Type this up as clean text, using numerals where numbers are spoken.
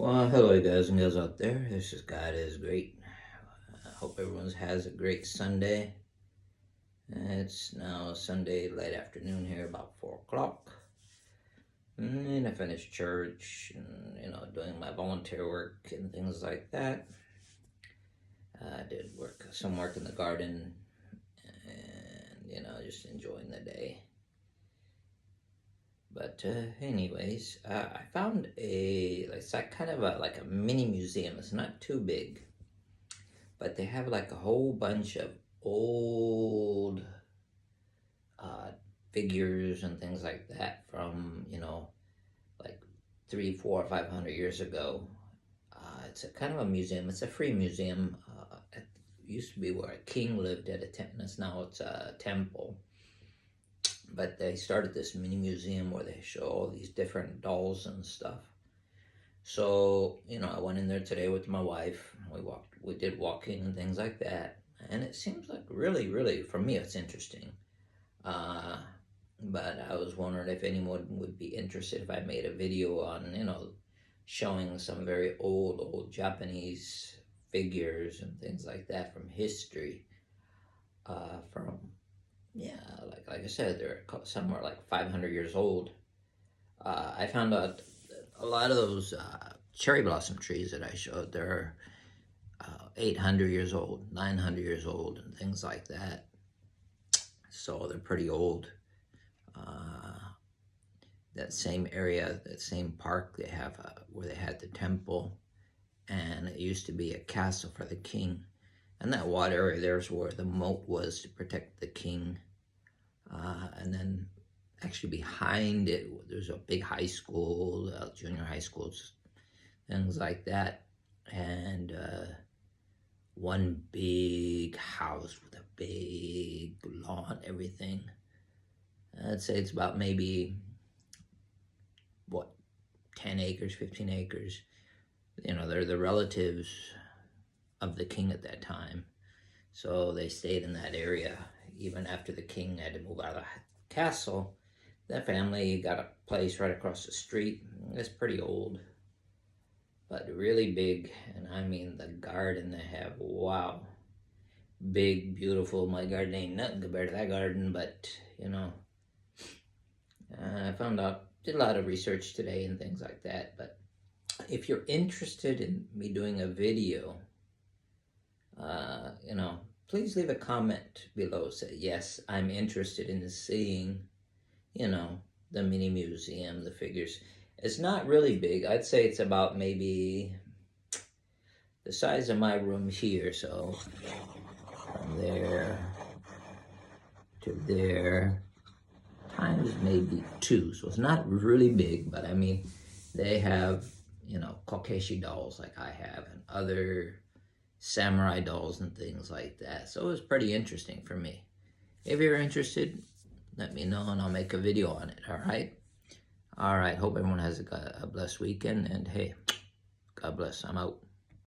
Well, hello, guys and girls out there. This is God is Great. I hope everyone has a great Sunday. It's now Sunday late afternoon here, about 4 o'clock. And I finished church and, doing my volunteer work and things like that. I did some work in the garden and, just enjoying the day. But anyways, I found it's like kind of like a mini museum. It's not too big, but they have like a whole bunch of old figures and things like that from like 3, 4, 500 years ago. It's a kind of a museum. It's a free museum. It used to be where a king lived at a temple. Now it's a temple. But they started this mini museum where they show all these different dolls and stuff. So, I went in there today with my wife. We did walking and things like that. And it seems like really, really, for me, it's interesting. But I was wondering if anyone would be interested if I made a video on, showing some very old Japanese figures and things like that from history. Like I said, they're somewhere like 500 years old. I found out a lot of those cherry blossom trees that I showed, they're 800 years old, 900 years old, and things like that. So they're pretty old. That same area, that same park they have where they had the temple, and it used to be a castle for the king. And that water area there's where the moat was to protect the king. And then actually behind it, there's a big high school, junior high schools, things like that. And one big house with a big lawn, everything. I'd say it's about maybe, 10 acres, 15 acres. They're the relatives of the king at that time. So they stayed in that area. Even after the king had to move out of the castle, that family got a place right across the street. It's pretty old, but really big. And I mean, the garden they have, wow. Big, beautiful. My garden ain't nothing compared to that garden, but, I found out, did a lot of research today and things like that. But if you're interested in me doing a video, please leave a comment below. Say, yes, I'm interested in seeing, the mini museum, the figures. It's not really big. I'd say it's about maybe the size of my room here. So from there to there times maybe 2. So it's not really big, but I mean, they have, Kokeshi dolls like I have and other samurai dolls and things like that. So it was pretty interesting for me. If you're interested, let me know and I'll make a video on it. All right. Hope everyone has a blessed weekend, and hey, God bless. I'm out.